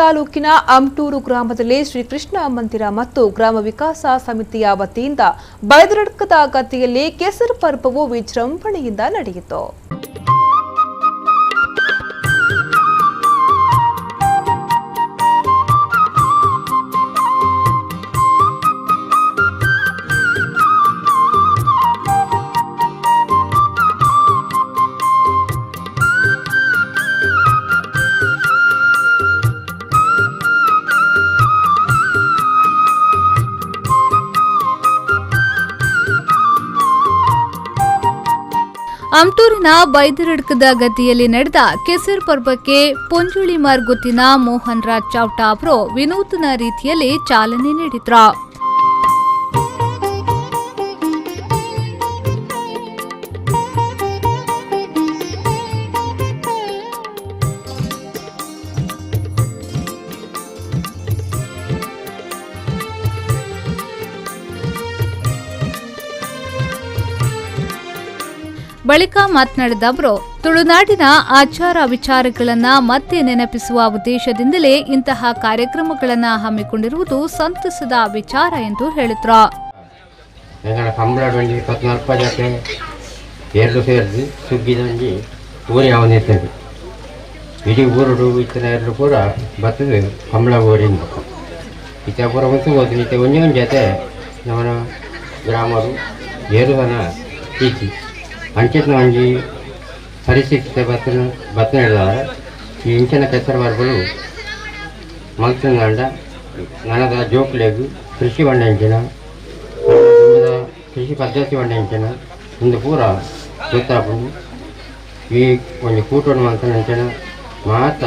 ತಾಲೂಕಿನ ಅಮ್ಟೂರು ಗ್ರಾಮದಲ್ಲಿ ಶ್ರೀಕೃಷ್ಣ ಮಂದಿರ ಮತ್ತು ಗ್ರಾಮ ವಿಕಾಸ ಸಮಿತಿಯ ವತಿಯಿಂದ ಬೈದರಡ್ಕದ ಗದ್ದೆಯಲ್ಲಿ ಕೆಸರು ಪರ್ವವು ವಿಜೃಂಭಣೆಯಿಂದ ನಡೆಯಿತು. ಅಮ್ಟೂರಿನ ಬೈದರಡ್ಕದ ಗದ್ದೆಯಲ್ಲಿ ನಡೆದ ಕೆಸರು ಪರ್ವಕ್ಕೆ ಪೊಂಜುಳಿ ಮಾರ್ಗುತ್ತಿನ ಮೋಹನ್ ರಾಜ್ ಚಾವ್ಟಾ ಅವರು ವಿನೂತನ ರೀತಿಯಲ್ಲಿ ಚಾಲನೆ ನೀಡಿದ್ರು. ಬಳಿಕ ಮಾತನಾಡಿದ ಅವರು, ತುಳುನಾಡಿನ ಆಚಾರ ವಿಚಾರಗಳನ್ನು ಮತ್ತೆ ನೆನಪಿಸುವ ಉದ್ದೇಶದಿಂದಲೇ ಇಂತಹ ಕಾರ್ಯಕ್ರಮಗಳನ್ನು ಹಮ್ಮಿಕೊಂಡಿರುವುದು ಸಂತಸದ ವಿಚಾರ ಎಂದು ಹೇಳಿದ್ರು. ಇಡೀ ಊರು ಇತನ ಎಲ್ಲರೂ ಕೂಡ ಬರ್ತದೆ ಕಂಬಳ ಊರಿಂದ ಇತ್ತಾಪುರ ಮತ್ತು ಓದಿನಿತ್ತೆ ಒಂದೇ ಜೊತೆ ನಮ್ಮ ಗ್ರಾಮರು ಏರುವನ ಈಚಿ ಅಂಚೆತ್ನ ಒಂಜಿ ಪರಿಸ್ಥಿತಿ ಬತ್ತನ ಹೇಳಿದಾರೆ ಈ ಇಂಚಿನ ಕೆಸರು ಬರ್ಗಳು ಮಲ್ತಂಗಂಡ ನನದ ಜೋಕ್ಲೆಗು ಕೃಷಿ ಬಂಡೆಂಚಿನ ಕೃಷಿ ಪದ್ಧತಿ ಬಂಡೆಂಚಿನ ಒಂದು ಪೂರ ಗೊತ್ತಾಗ್ಬೋದು. ಈ ಒಂದು ಕೂಟವನ್ನು ಮಂತನಂಚಿನ ಮಾತ್ರ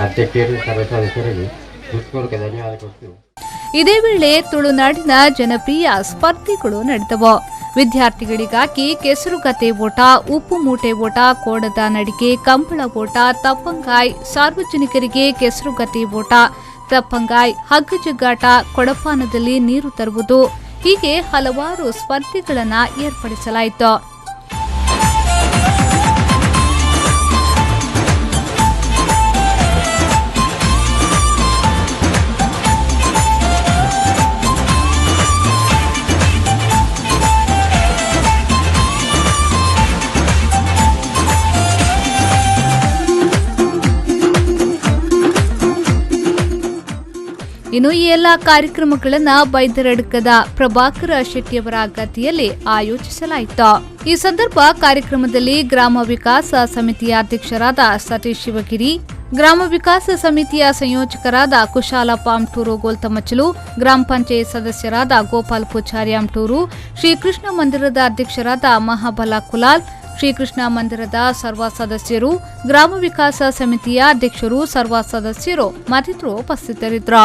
ಅಧ್ಯಕ್ಷರು ಸರ್ವ ಸದಸ್ಯರಿಗೆ ಹೃತ್ಪೂರ್ವಕ ಧನ್ಯವಾದ ಕೊಟ್ಟು ಇದೇ ವೇಳೆ ತುಳುನಾಡಿನ ಜನಪ್ರಿಯ ಸ್ಪರ್ಧೆಗಳು ನಡೆದವು. ವಿದ್ಯಾರ್ಥಿಗಳಿಗಾಗಿ ಕೆಸರುಗದ್ದೆ ಓಟ, ಉಪ್ಪು ಮೂಟೆ ಓಟ, ಕೋಡದ ನಡಿಗೆ, ಕಂಬಳ ಓಟ, ತಪ್ಪಂಗಾಯ್, ಸಾರ್ವಜನಿಕರಿಗೆ ಕೆಸರುಗದ್ದೆ ಓಟ, ತಪ್ಪಂಗಾಯ್, ಹಗ್ಗ ಜಗ್ಗಾಟ, ಕೊಡಪಾನದಲ್ಲಿ ನೀರು ತರುವುದು ಹೀಗೆ ಹಲವಾರು ಸ್ಪರ್ಧೆಗಳನ್ನು ಏರ್ಪಡಿಸಲಾಯಿತು. ಇನ್ನು ಈ ಎಲ್ಲ ಕಾರ್ಯಕ್ರಮಗಳನ್ನು ಬೈದರಡ್ಕದ ಪ್ರಭಾಕರ ಶೆಟ್ಟಿಯವರ ಗದ್ದೆಯಲ್ಲಿ ಆಯೋಜಿಸಲಾಯಿತು. ಈ ಸಂದರ್ಭ ಕಾರ್ಯಕ್ರಮದಲ್ಲಿ ಗ್ರಾಮ ವಿಕಾಸ ಸಮಿತಿಯ ಅಧ್ಯಕ್ಷರಾದ ಸತೀಶ್ ಶಿವಗಿರಿ, ಗ್ರಾಮ ವಿಕಾಸ ಸಮಿತಿಯ ಸಂಯೋಜಕರಾದ ಕುಶಾಲಪ್ಪ ಅಮ್ಟೂರು ಗೋಲ್ತಮಚಲು, ಗ್ರಾಮ ಪಂಚಾಯತ್ ಸದಸ್ಯರಾದ ಗೋಪಾಲ್ ಪೂಜಾರಿ ಅಮ್ಟೂರು, ಶ್ರೀಕೃಷ್ಣ ಮಂದಿರದ ಅಧ್ಯಕ್ಷರಾದ ಮಹಾಬಲ ಕುಲಾಲ್, ಶ್ರೀಕೃಷ್ಣ ಮಂದಿರದ ಸರ್ವ ಸದಸ್ಯರು, ಗ್ರಾಮ ವಿಕಾಸ ಸಮಿತಿಯ ಅಧ್ಯಕ್ಷರು, ಸರ್ವ ಸದಸ್ಯರು ಮತ್ತಿತರರು ಉಪಸ್ಥಿತರಿದ್ದರು.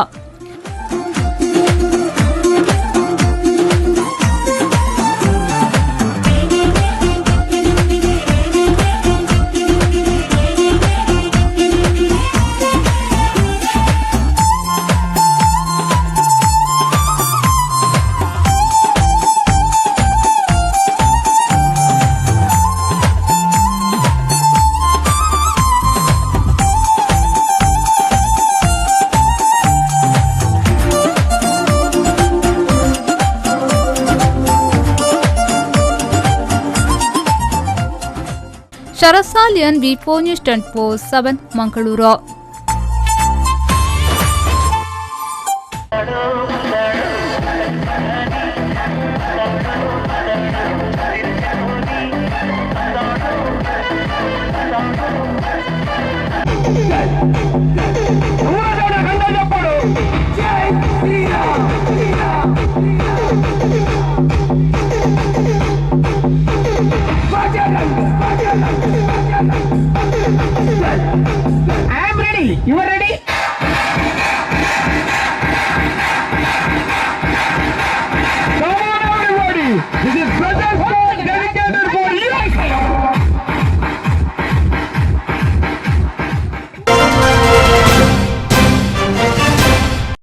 ಶರಸಾಲಿಯನ್ V4 News 24/7 ಮಂಗಳೂರು.